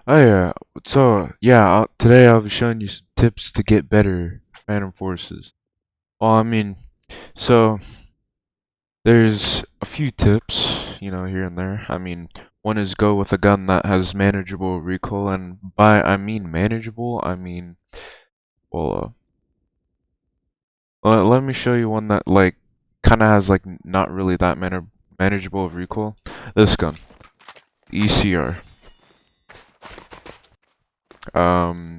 Oh yeah. So yeah, today I'll be showing you some tips to get better Phantom Forces. Well, I mean, so there's a few tips, here and there. I mean, one is go with a gun that has manageable recoil, and by I mean manageable, I mean, well, let me show you one that like kind of has like not really that manageable recoil. This gun, ECR.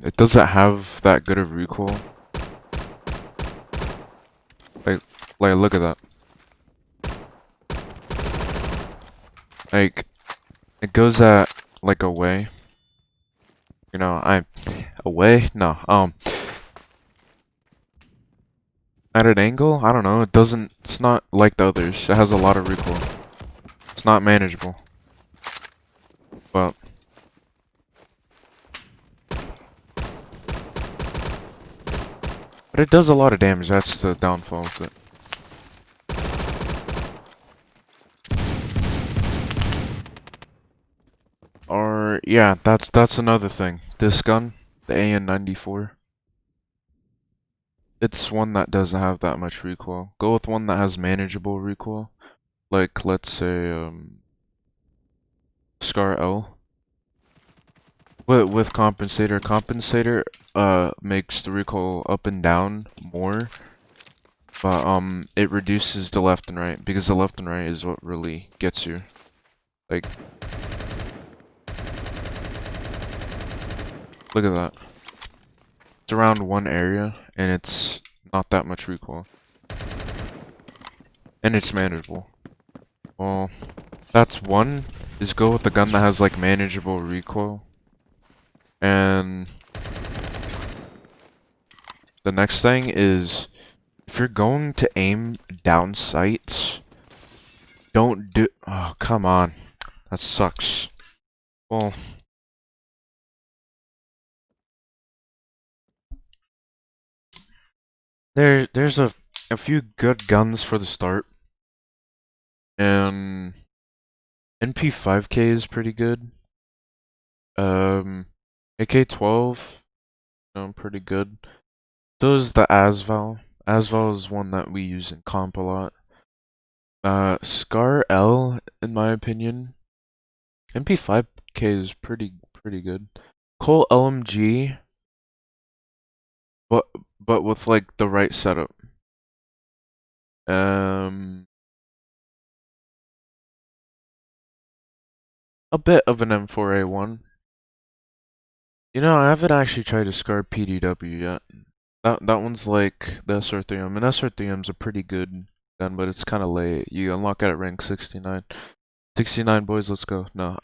It doesn't have that good of recoil. Like, look at that. Like, it goes at like away. Away? No. At an angle? I don't know. It's not like the others. It has a lot of recoil. It's not manageable. But it does a lot of damage. That's the downfall of it. Or yeah, that's another thing. This gun, the AN-94. It's one that doesn't have that much recoil. Go with one that has manageable recoil. Like let's say Scar L. With compensator. Compensator makes the recoil up and down more. But it reduces the left and right because the left and right is what really gets you. Like, look at that. It's around one area and it's not that much recoil. And it's manageable. Well, that's one, is go with the gun that has like manageable recoil. And the next thing is, if you're going to aim down sights, don't do, oh come on, that sucks. Well, there's a few good guns for the start, and NP5K is pretty good. AK-12, pretty good. So is the Asval. Asval is one that we use in comp a lot. Scar L, in my opinion, MP5K is pretty good. Cole LMG, but with like the right setup. Um, a bit of an M4A1. I haven't actually tried to Scar PDW yet. That one's like the SR3M, and SR3M's a pretty good gun, but it's kind of late. You unlock it at rank 69. 69 boys, let's go. No,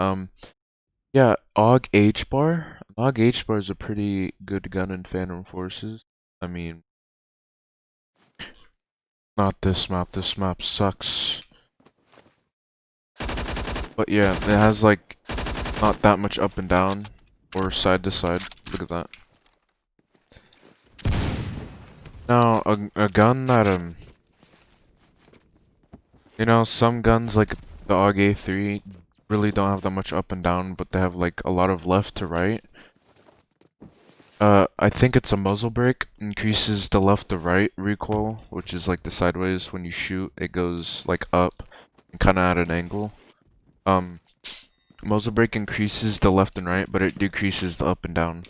yeah, AUG H-bar. AUG H-bar is a pretty good gun in Phantom Forces. I mean, not this map. This map sucks. But yeah, it has like not that much up and down or side to side. Look at that. Now, a gun that some guns like the AUG A3 really don't have that much up and down, but they have like a lot of left to right. I think it's a muzzle brake, increases the left to right recoil, which is like the sideways. When you shoot, it goes like up and kind of at an angle. Muzzle brake increases the left and right, but it decreases the up and down.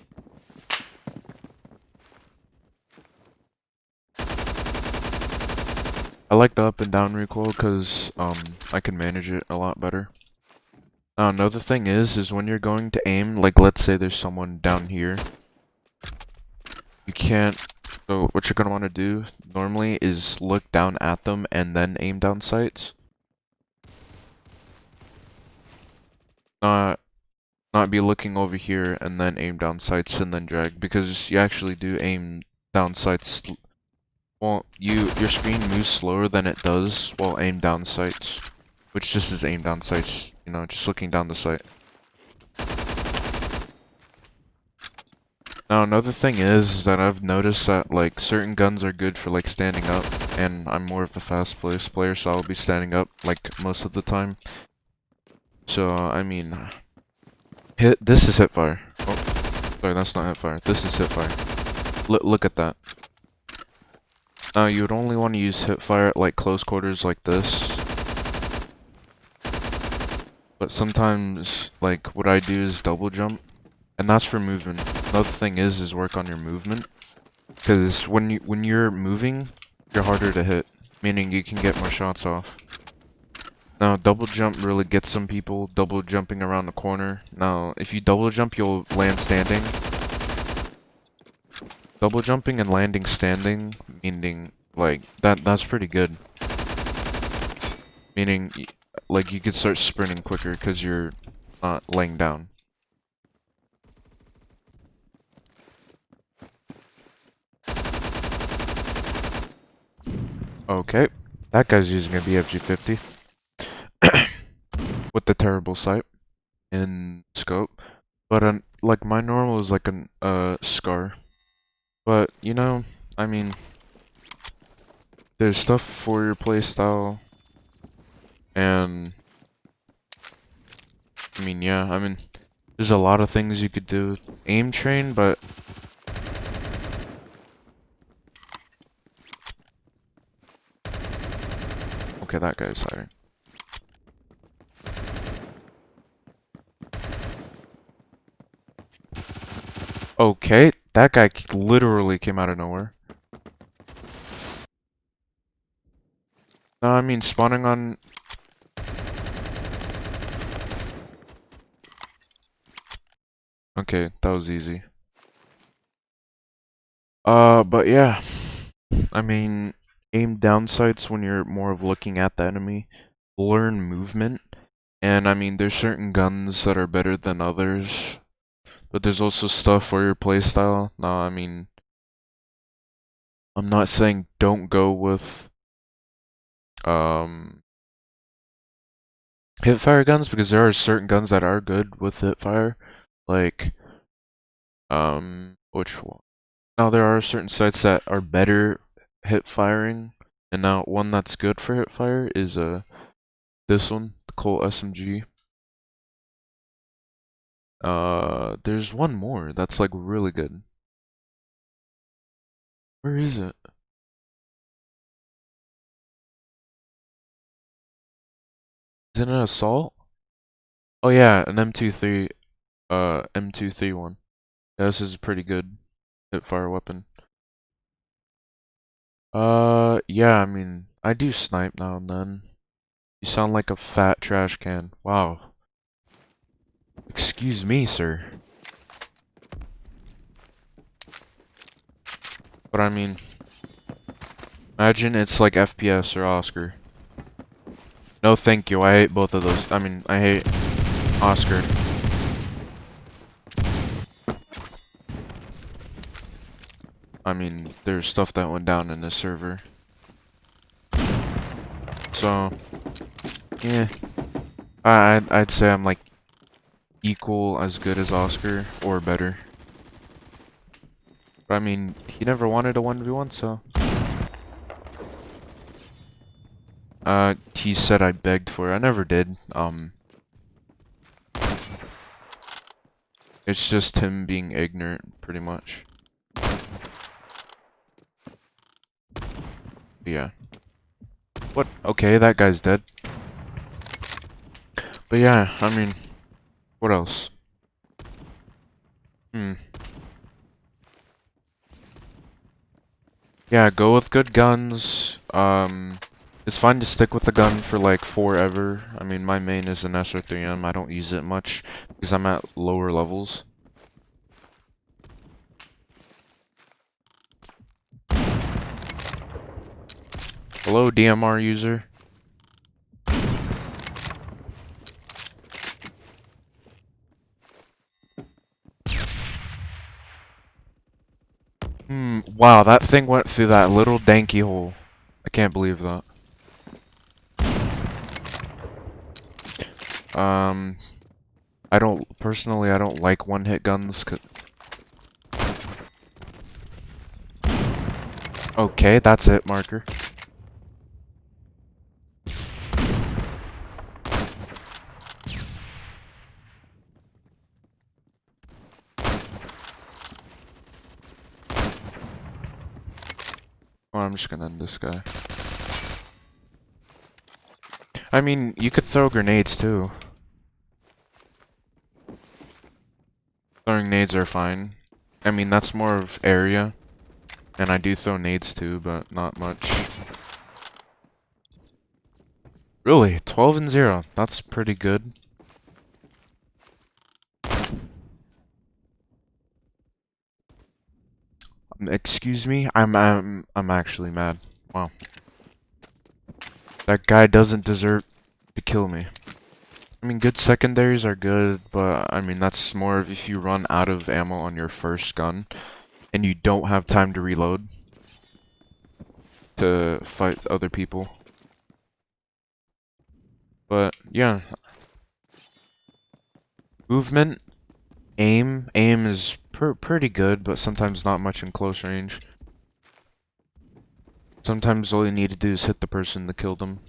I like the up and down recoil because I can manage it a lot better. Now another thing is when you're going to aim, like let's say there's someone down here. You can't, so what you're going to want to do normally is look down at them and then aim down sights. Not be looking over here and then aim down sights and then drag, because you actually do aim down sights. Well, your screen moves slower than it does while aim down sights, which just is aim down sights, just looking down the sight. Now another thing is that I've noticed that like certain guns are good for like standing up, and I'm more of a fast player, so I'll be standing up like most of the time. So I mean, This is hipfire. Oh, sorry, that's not hipfire. This is hipfire. Look at that. Now you would only want to use hipfire at like close quarters like this. But sometimes, like, what I do is double jump, and that's for movement. Another thing is work on your movement, because when you're moving, you're harder to hit, meaning you can get more shots off. Now, double jump really gets some people, double jumping around the corner. Now, if you double jump, you'll land standing. Double jumping and landing standing, meaning, like, that's pretty good. Meaning, like, you could start sprinting quicker because you're not laying down. Okay, that guy's using a BFG-50 with the terrible sight and scope. But like my normal is like an scar. But you know, I mean, there's stuff for your playstyle, and I mean, yeah, I mean, there's a lot of things you could do. Aim train, but okay, that guy's hiding. Okay, that guy literally came out of nowhere. No, I mean spawning on. Okay, that was easy. But yeah, I mean, aim down sights when you're more of looking at the enemy. Learn movement, and I mean, there's certain guns that are better than others, but there's also stuff for your playstyle. Now, I mean, I'm not saying don't go with hipfire guns, because there are certain guns that are good with hipfire, like which one? Now there are certain sights that are better hip firing, and now one that's good for hip fire is this one, the Colt SMG. There's one more that's like really good. Where is it? Is it an assault? Oh yeah, an M23, M231. Yeah, this is a pretty good hip fire weapon. Yeah, I mean, I do snipe now and then. You sound like a fat trash can. Wow. Excuse me, sir. But I mean, imagine it's like FPS or Oscar. No thank you, I hate both of those. I mean, I hate Oscar. I mean, there's stuff that went down in this server. So, yeah. I'd say I'm like equal as good as Oscar or better. But I mean, he never wanted a 1v1, so. He said I begged for it. I never did. It's just him being ignorant, pretty much. Yeah. What? Okay, that guy's dead. But yeah, I mean, what else? Yeah, go with good guns. It's fine to stick with the gun for like forever. I mean, my main is an SR3M. I don't use it much because I'm at lower levels. Hello, DMR user. Wow, that thing went through that little danky hole. I can't believe that. Personally, I don't like one-hit guns. Okay, that's it, marker. Oh, I'm just gonna end this guy. I mean, you could throw grenades too. Throwing nades are fine. I mean, that's more of area. And I do throw nades too, but not much. Really? 12 and 0. That's pretty good. Excuse me? I'm actually mad. Wow. That guy doesn't deserve to kill me. I mean, good secondaries are good, but I mean, that's more of if you run out of ammo on your first gun and you don't have time to reload to fight other people. But yeah, movement, aim is pretty good, but sometimes not much in close range. Sometimes all you need to do is hit the person to kill them.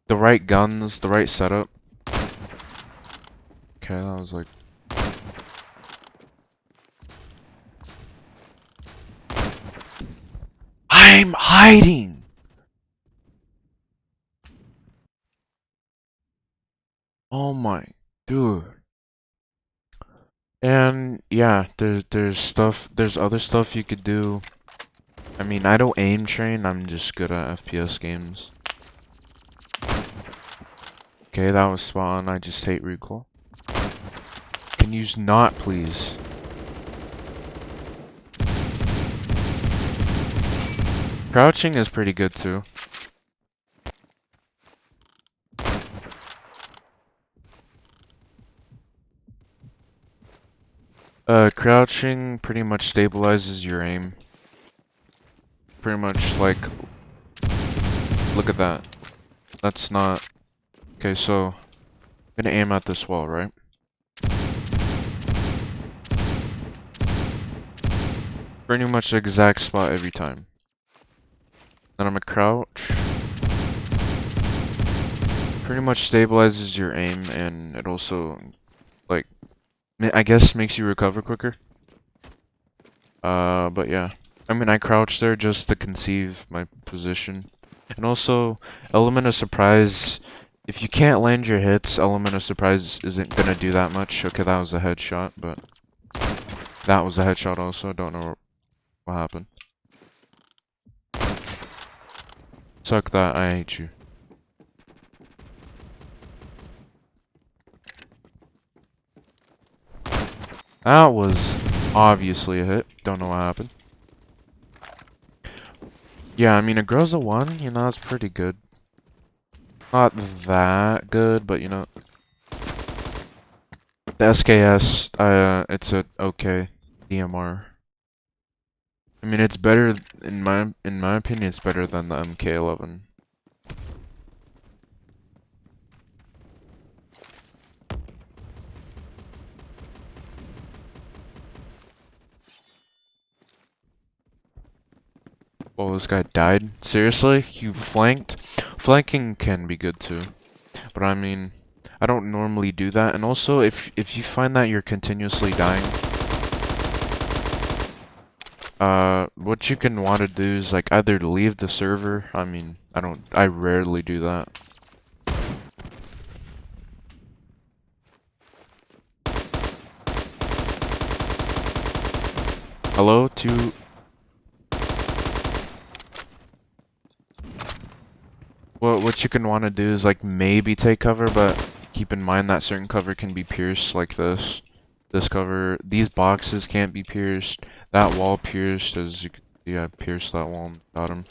The right guns, the right setup. Okay, that was like... I'm hiding! Oh my... Dude. And yeah, there's other stuff you could do. I mean, I don't aim train, I'm just good at FPS games. Okay, that was spot on, I just hate recoil. Can you not, please? Crouching is pretty good too. Crouching pretty much stabilizes your aim. Pretty much like, look at that. That's not... Okay, so, I'm gonna aim at this wall, right? Pretty much the exact spot every time. Then I'm gonna crouch. Pretty much stabilizes your aim, and it also, like, I guess makes you recover quicker. But yeah. I mean, I crouched there just to conceive my position. And also, element of surprise, if you can't land your hits, element of surprise isn't gonna do that much. Okay, that was a headshot, but that was a headshot also. Don't know what happened. Suck that, I hate you. That was obviously a hit. Don't know what happened. Yeah, I mean, a Groza 1, you know, that's pretty good. Not that good, but you know. The SKS, it's a okay DMR. I mean, it's better, in my opinion, it's better than the MK11. Oh, this guy died? Seriously? You flanked? Flanking can be good too. But I mean, I don't normally do that. And also, if you find that you're continuously dying, what you can want to do is like either leave the server. I mean, I rarely do that. Hello to... What you can want to do is like maybe take cover, but keep in mind that certain cover can be pierced like this. This cover, these boxes can't be pierced. That wall pierced, as you can see, I pierced that wall and got him.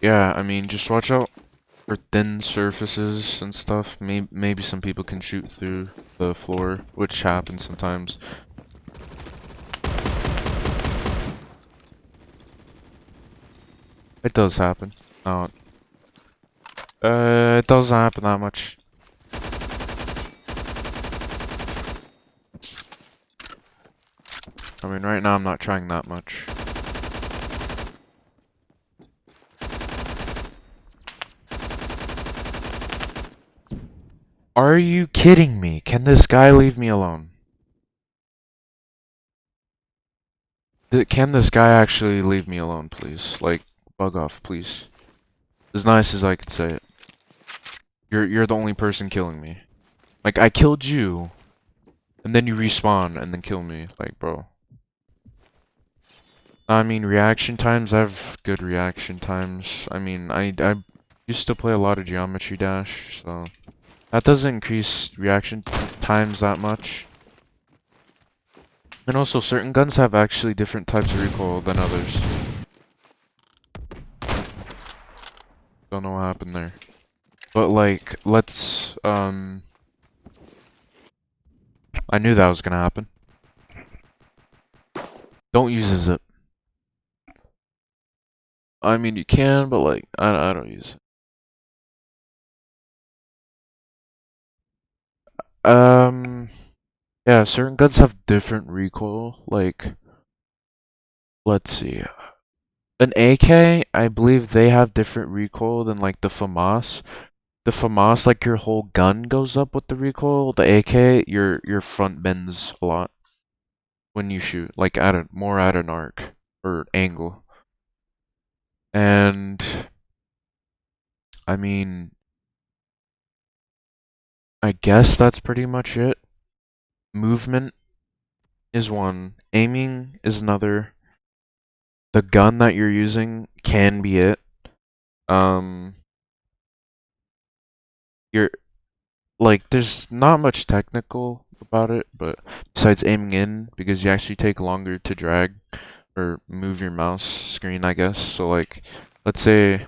Yeah, I mean, just watch out for thin surfaces and stuff. Maybe some people can shoot through the floor, which happens sometimes. It does happen. No, it doesn't happen that much. I mean, right now I'm not trying that much. Are you kidding me? Can this guy leave me alone? Can this guy actually leave me alone, please? Like, bug off, please. As nice as I could say it. You're the only person killing me. Like, I killed you, and then you respawn and then kill me. Like, bro. I mean, reaction times, I have good reaction times. I mean, I used to play a lot of Geometry Dash, so that doesn't increase reaction times that much. And also, certain guns have actually different types of recoil than others. Don't know what happened there. But like, let's, I knew that was gonna happen. Don't use a zip. I mean, you can, but like, I don't use it. Yeah, certain guns have different recoil. Like, let's see. An AK, I believe they have different recoil than like the FAMAS. The FAMAS, like your whole gun goes up with the recoil. The AK, your front bends a lot when you shoot, like more at an arc or angle. And I mean, I guess that's pretty much it. Movement is one, aiming is another. The gun that you're using can be it. Um, you're like, there's not much technical about it, but besides aiming in, because you actually take longer to drag or move your mouse screen, I guess. So like, let's say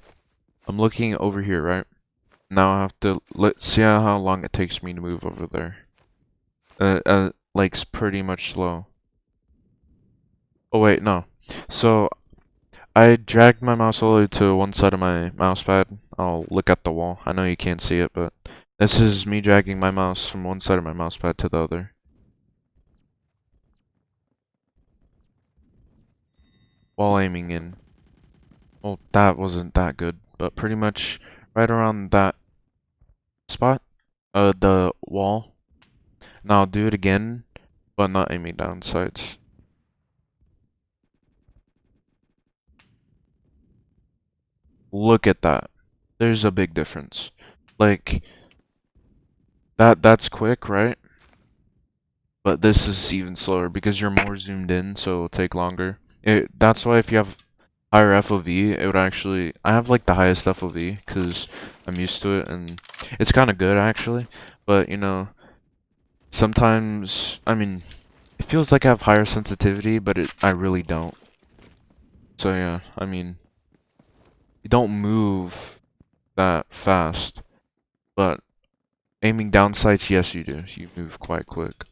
I'm looking over here, right? Now I have to let's see how long it takes me to move over there. Like it's pretty much slow. Oh wait, no. So I dragged my mouse all the way to one side of my mouse pad. I'll look at the wall. I know you can't see it, but this is me dragging my mouse from one side of my mouse pad to the other. While aiming in. Well, that wasn't that good, but pretty much right around that spot, the wall. Now I'll do it again, but not aiming down sights. Look at that. There's a big difference. Like, that's quick, right? But this is even slower because you're more zoomed in, so it'll take longer. That's why if you have higher FOV, it would actually... I have like the highest FOV because I'm used to it and it's kind of good actually. But, you know, sometimes, I mean, it feels like I have higher sensitivity, but I really don't. So yeah, I mean, you don't move that fast, but aiming down sights, yes you do. You move quite quick.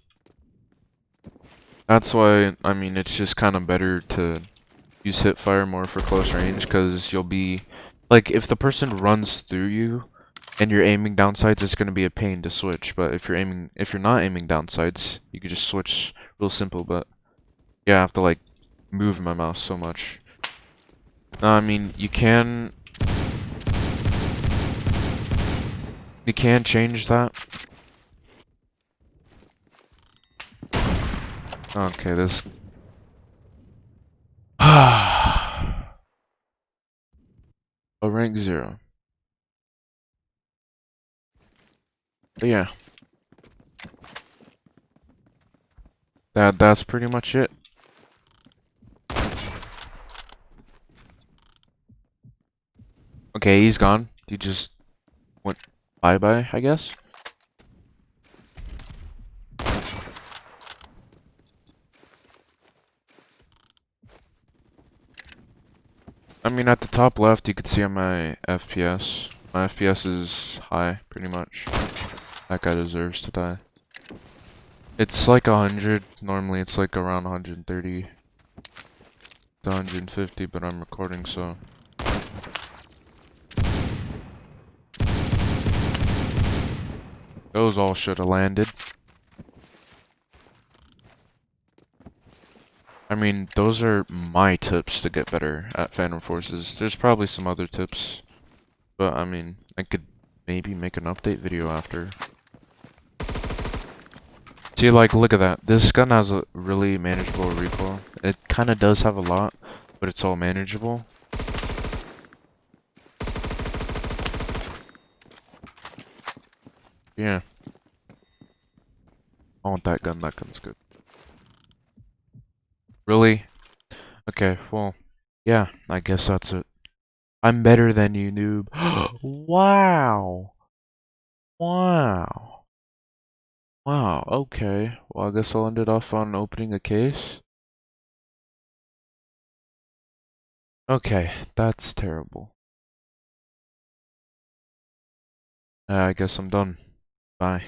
That's why, I mean, it's just kind of better to use hip fire more for close range, because you'll be, like, if the person runs through you, and you're aiming down sights, it's going to be a pain to switch, but if you're not aiming down sights, you could just switch real simple, but, yeah, I have to, like, move my mouse so much. No, I mean, you can change that. Okay, this. A rank 0. But yeah. That's pretty much it. Okay, he's gone. He just went bye-bye, I guess. I mean, at the top left, you could see on my FPS. My FPS is high, pretty much. That guy deserves to die. It's like 100. Normally, it's like around 130 to 150, but I'm recording, so. Those all should have landed. I mean, those are my tips to get better at Phantom Forces. There's probably some other tips, but I mean, I could maybe make an update video after. See, like, look at that. This gun has a really manageable recoil. It kind of does have a lot, but it's all manageable. Yeah. I want that gun. That gun's good. Really? Okay, well, yeah, I guess that's it. I'm better than you, noob. Wow. Wow. Wow, okay. Well, I guess I'll end it off on opening a case. Okay, that's terrible. I guess I'm done. Bye.